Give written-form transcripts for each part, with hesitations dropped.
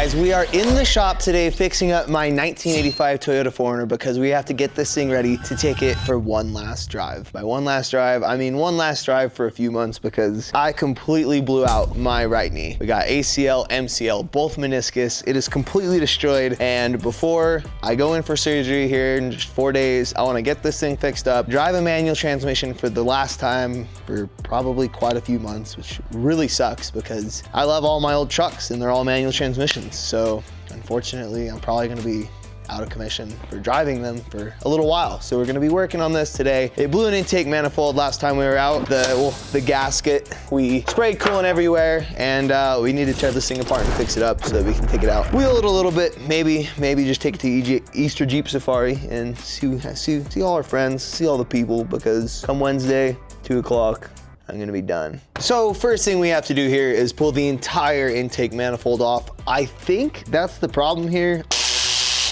guys, we are in the shop today fixing up my 1985 Toyota 4Runner because we have to get this thing ready to take it for one last drive. By one last drive, I mean one last drive for a few months because I completely blew out my right knee. We got ACL, MCL, both meniscus. It is completely destroyed, and before I go in for surgery here in just 4 days, I want to get this thing fixed up, drive a manual transmission for the last time for probably quite a few months, which really sucks because I love all my old trucks and they're all manual transmissions. So unfortunately, I'm probably gonna be out of commission for driving them for a little while. So we're gonna be working on this today. It blew an intake manifold last time we were out, the gasket. We sprayed coolant everywhere, and we need to tear this thing apart and fix it up so that we can take it out, wheel it a little bit, maybe just take it to Easter Jeep Safari and see all our friends, see all the people, because come Wednesday, 2 o'clock, I'm gonna be done. So first thing we have to do here is pull the entire intake manifold off. I think that's the problem here,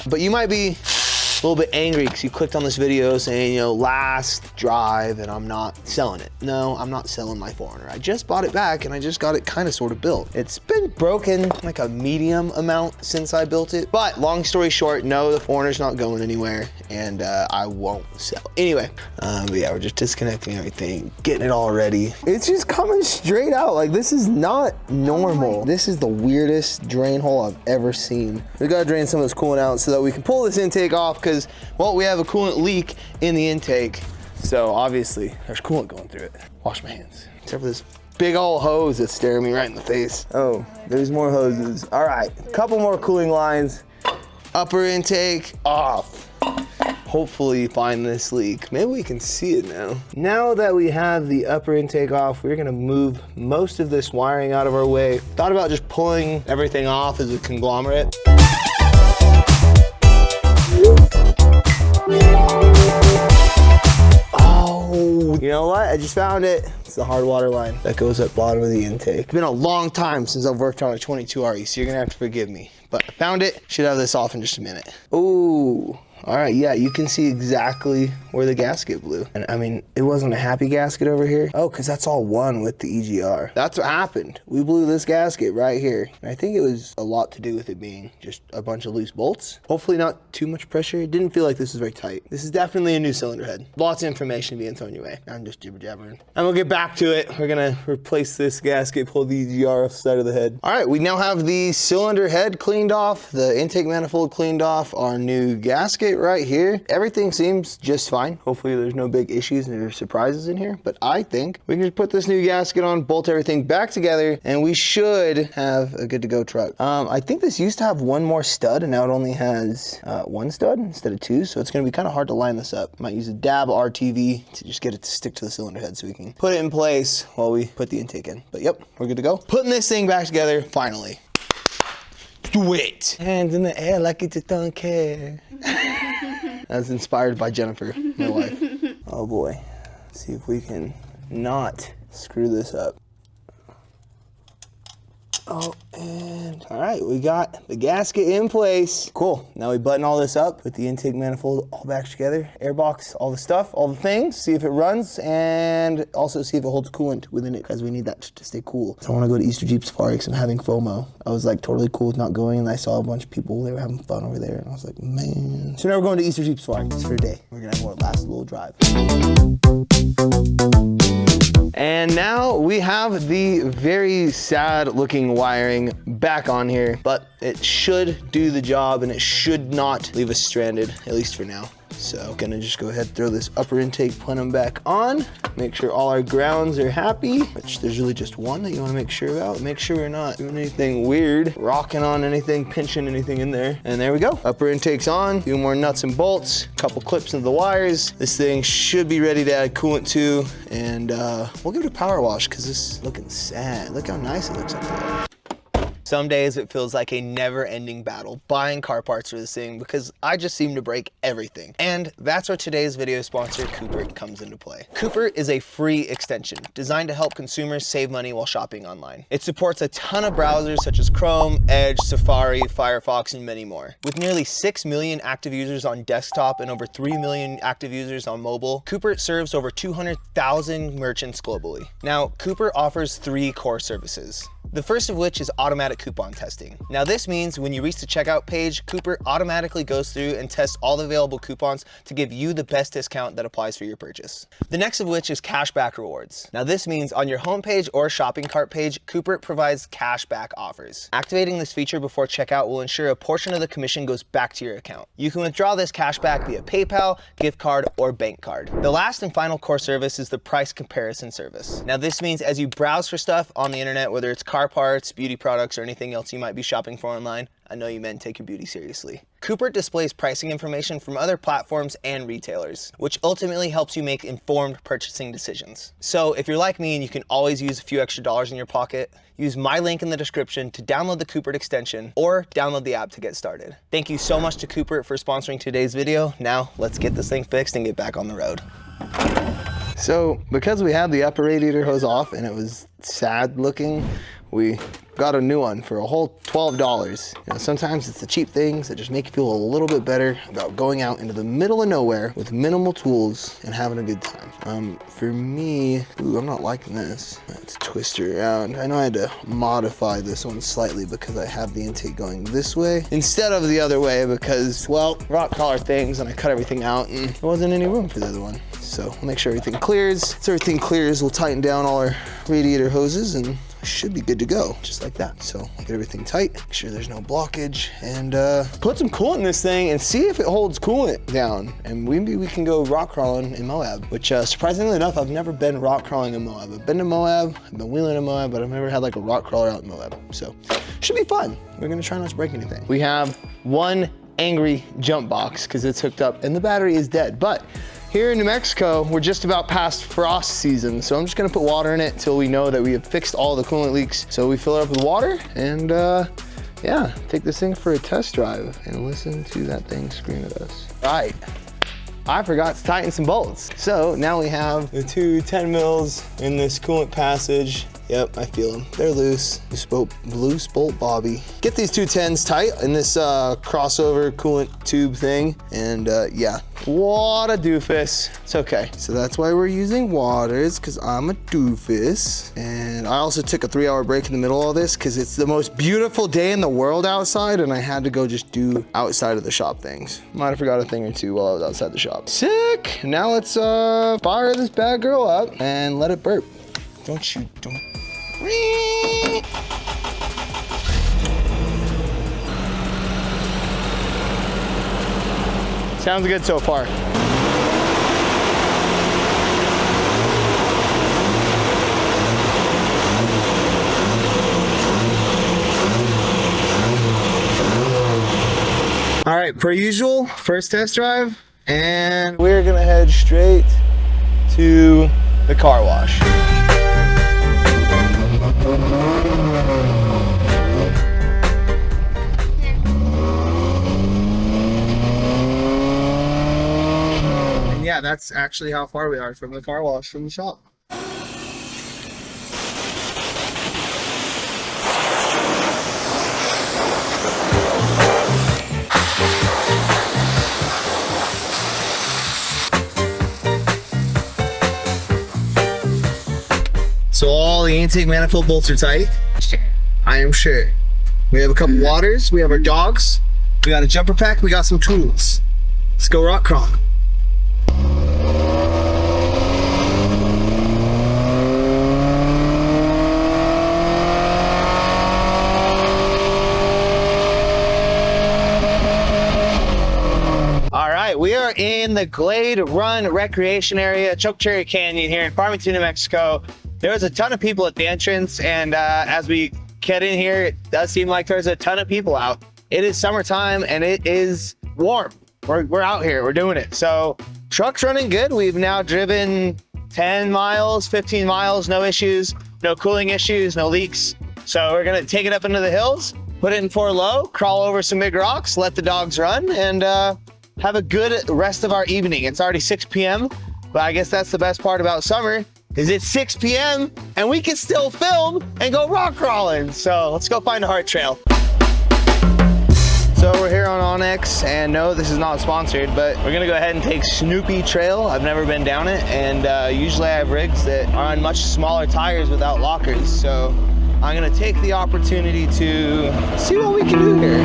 but you might be a little bit angry because you clicked on this video saying, you know, last drive, and I'm not selling it. No, I'm not selling my 4Runner. I just bought it back and I just got it kind of sort of built. It's been broken like a medium amount since I built it, but long story short, no, the 4Runner's not going anywhere, and I won't sell. Anyway, but yeah, we're just disconnecting everything, getting it all ready. It's just coming straight out. Like, this is not normal. This is the weirdest drain hole I've ever seen. We gotta drain some of this coolant out so that we can pull this intake off, because, well, we have a coolant leak in the intake. So obviously there's coolant going through it. Wash my hands. Except for this big old hose that's staring me right in the face. Oh, there's more hoses. All right, a couple more cooling lines. Upper intake off. Hopefully find this leak. Maybe we can see it now. Now that we have the upper intake off, we're gonna move most of this wiring out of our way. Thought about just pulling everything off as a conglomerate. Oh, you know what? I just found it. It's the hard water line that goes up bottom of the intake. It's been a long time since I've worked on a 22 RE, so you're gonna have to forgive me. But I found it. Should have this off in just a minute. Ooh. All right, yeah, you can see exactly where the gasket blew. And I mean, it wasn't a happy gasket over here. Oh, because that's all one with the EGR. That's what happened. We blew this gasket right here. And I think it was a lot to do with it being just a bunch of loose bolts. Hopefully not too much pressure. It didn't feel like this was very tight. This is definitely a new cylinder head. Lots of information being thrown your way. I'm just jibber jabbering. And we'll get back to it. We're gonna replace this gasket, pull the EGR off the side of the head. All right, we now have the cylinder head cleaned off, the intake manifold cleaned off, our new gasket right here. Everything seems just fine. Hopefully there's no big issues and there's surprises in here, but I think we can just put this new gasket on, bolt everything back together, and we should have a good to go truck. I think this used to have one more stud, and now it only has one stud instead of two, so it's gonna be kind of hard to line this up. Might use a dab RTV to just get it to stick to the cylinder head so we can put it in place while we put the intake in. But yep, we're good to go. Putting this thing back together, finally. Do it. Hands in the air like you just don't care. I was inspired by Jennifer, my wife. Oh boy, let's see if we can not screw this up. Oh, and all right, we got the gasket in place. Cool, now we button all this up, put the intake manifold all back together, airbox, all the stuff, all the things, see if it runs, and also see if it holds coolant within it, because we need that to stay cool. So I wanna go to Easter Jeep Safari because I'm having FOMO. I was like totally cool with not going, and I saw a bunch of people, they were having fun over there, and I was like, man. So now we're going to Easter Jeep Safari just for a day. We're gonna have one last little drive. And now we have the very sad looking wiring back on here, but it should do the job and it should not leave us stranded, at least for now. So gonna just go ahead and throw this upper intake plenum back on, make sure all our grounds are happy, which there's really just one that you wanna make sure about. Make sure we're not doing anything weird, rocking on anything, pinching anything in there. And there we go. Upper intake's on, a few more nuts and bolts, a couple clips into the wires. This thing should be ready to add coolant to, and we'll give it a power wash because this is looking sad. Look how nice it looks up there. Some days it feels like a never-ending battle buying car parts for this thing because I just seem to break everything. And that's where today's video sponsor, Coopert, comes into play. Coopert is a free extension designed to help consumers save money while shopping online. It supports a ton of browsers such as Chrome, Edge, Safari, Firefox, and many more. With nearly 6 million active users on desktop and over 3 million active users on mobile, Coopert serves over 200,000 merchants globally. Now, Coopert offers 3 core services: The first of which is automatic coupon testing. Now this means when you reach the checkout page, Coopert automatically goes through and tests all the available coupons to give you the best discount that applies for your purchase. The next of which is cashback rewards. Now this means on your homepage or shopping cart page, Coopert provides cashback offers. Activating this feature before checkout will ensure a portion of the commission goes back to your account. You can withdraw this cashback via PayPal, gift card, or bank card. The last and final core service is the price comparison service. Now this means as you browse for stuff on the internet, whether it's car parts, beauty products, or anything else you might be shopping for online, I know you men take your beauty seriously. Coopert displays pricing information from other platforms and retailers, which ultimately helps you make informed purchasing decisions. So if you're like me and you can always use a few extra dollars in your pocket, use my link in the description to download the Coopert extension or download the app to get started. Thank you so much to Coopert for sponsoring today's video. Now let's get this thing fixed and get back on the road. So because we had the upper radiator hose off and it was sad looking, we got a new one for a whole $12. You know, sometimes it's the cheap things that just make you feel a little bit better about going out into the middle of nowhere with minimal tools and having a good time. For me, ooh, I'm not liking this. Let's twist it around. I know I had to modify this one slightly because I have the intake going this way instead of the other way because, well, rock crawler things and I cut everything out and there wasn't any room for the other one. So we'll make sure everything clears. Once everything clears, we'll tighten down all our radiator hoses and should be good to go, just like that. So get everything tight, make sure there's no blockage, and put some coolant in this thing and see if it holds coolant down. And maybe we can go rock crawling in Moab, which surprisingly enough, I've never been rock crawling in Moab. I've been to Moab, I've been wheeling in Moab, but I've never had like a rock crawler out in Moab. So should be fun. We're gonna try not to break anything. We have one angry jump box because it's hooked up and the battery is dead. But here in New Mexico, we're just about past frost season, so I'm just gonna put water in it until we know that we have fixed all the coolant leaks. So we fill it up with water and yeah, take this thing for a test drive and listen to that thing scream at us. Right, I forgot to tighten some bolts. So now we have the two 10 mils in this coolant passage. Yep, I feel them. They're loose. Loose bolt Bobby. Get these two 10s tight in this crossover coolant tube thing. And yeah, what a doofus. It's okay. So that's why we're using waters, because I'm a doofus. And I also took a 3-hour break in the middle of all this because it's the most beautiful day in the world outside and I had to go just do outside of the shop things. Might have forgot a thing or two while I was outside the shop. Sick. Now let's fire this bad girl up and let it burp. Don't. Sounds good so far. All right, per usual, first test drive, and we're gonna head straight to the car wash. And yeah, that's actually how far we are from the car wash from the shop. So all the intake manifold bolts are tight. I am sure. We have a couple waters, we have our dogs, we got a jumper pack, we got some tools. Let's go rock crawling. All right, we are in the Glade Run Recreation Area, Chokecherry Canyon here in Farmington, New Mexico. There was a ton of people at the entrance, and as we get in here, it does seem like there's a ton of people out. It is summertime and it is warm. We're out here, we're doing it. So truck's running good. We've now driven 10 miles, 15 miles, no issues, no cooling issues, no leaks. So we're gonna take it up into the hills, put it in 4 low, crawl over some big rocks, let the dogs run, and have a good rest of our evening. It's already 6 p.m., but I guess that's the best part about summer, is it's 6 p.m. and we can still film and go rock crawling. So let's go find a heart trail. So we're here on Onyx, and no, this is not sponsored, but we're gonna go ahead and take Snoopy Trail. I've never been down it, and usually I have rigs that are on much smaller tires without lockers. So I'm gonna take the opportunity to see what we can do here.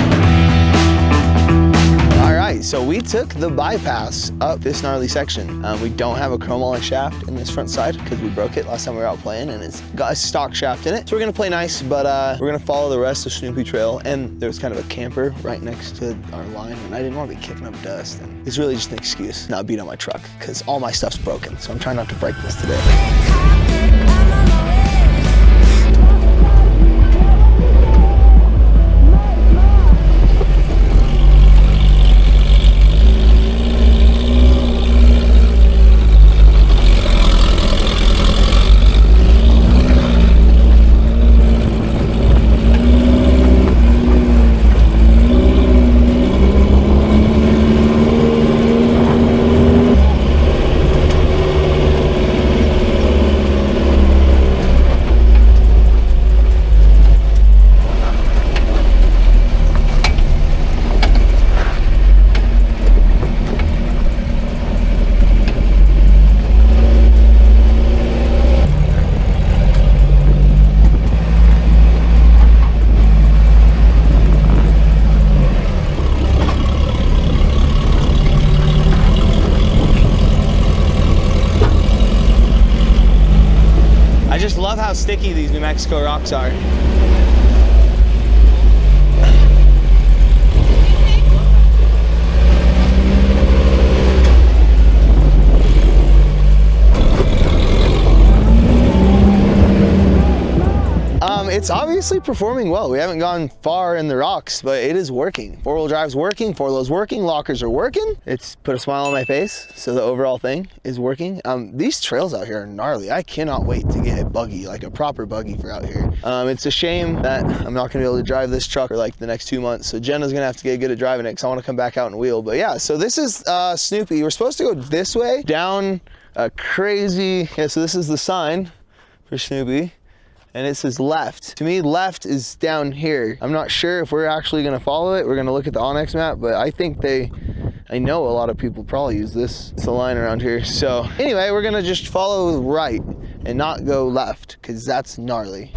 All right, so we took the bypass up this gnarly section. We don't have a chromoly shaft in this front side because we broke it last time we were out playing, and it's got a stock shaft in it. So we're gonna play nice, but we're gonna follow the rest of Snoopy Trail, and there's kind of a camper right next to our line, and I didn't want to be kicking up dust. And it's really just an excuse not beat on my truck because all my stuff's broken, so I'm trying not to break this today. I just love how sticky these New Mexico rocks are. It's obviously performing well. We haven't gone far in the rocks, but it is working. Four-wheel drive's working, four-wheel's working, lockers are working. It's put a smile on my face, so the overall thing is working. These trails out here are gnarly. I cannot wait to get a buggy, like a proper buggy for out here. It's a shame that I'm not gonna be able to drive this truck for like the next 2 months, so Jenna's gonna have to get good at driving it because I wanna come back out and wheel. But yeah, so this is Snoopy. We're supposed to go this way, down a crazy, yeah, so this is the sign for Snoopy. And it says left. To me, left is down here. I'm not sure if we're actually gonna follow it. We're gonna look at the Onyx map, but I think I know a lot of people probably use this. It's a line around here. So anyway, we're gonna just follow right and not go left, because that's gnarly.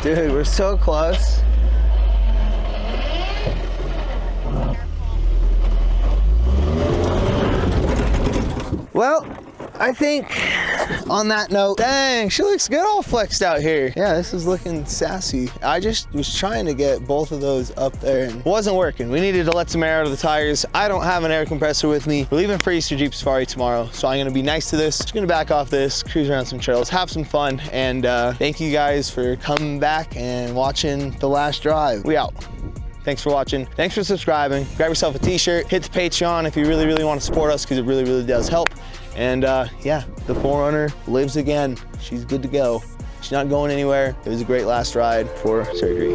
Dude, we're so close. Well, I think on that note, dang, she looks good all flexed out here. Yeah, this is looking sassy. I just was trying to get both of those up there and it wasn't working. We needed to let some air out of the tires. I don't have an air compressor with me. We're leaving for Easter Jeep Safari tomorrow, so I'm gonna be nice to this. Just gonna back off this, cruise around some trails, have some fun, and thank you guys for coming back and watching the last drive. We out. Thanks for watching. Thanks for subscribing. Grab yourself a t-shirt. Hit the Patreon if you really, really want to support us, because it really, really does help. And yeah, the 4Runner lives again. She's good to go. She's not going anywhere. It was a great last ride for surgery.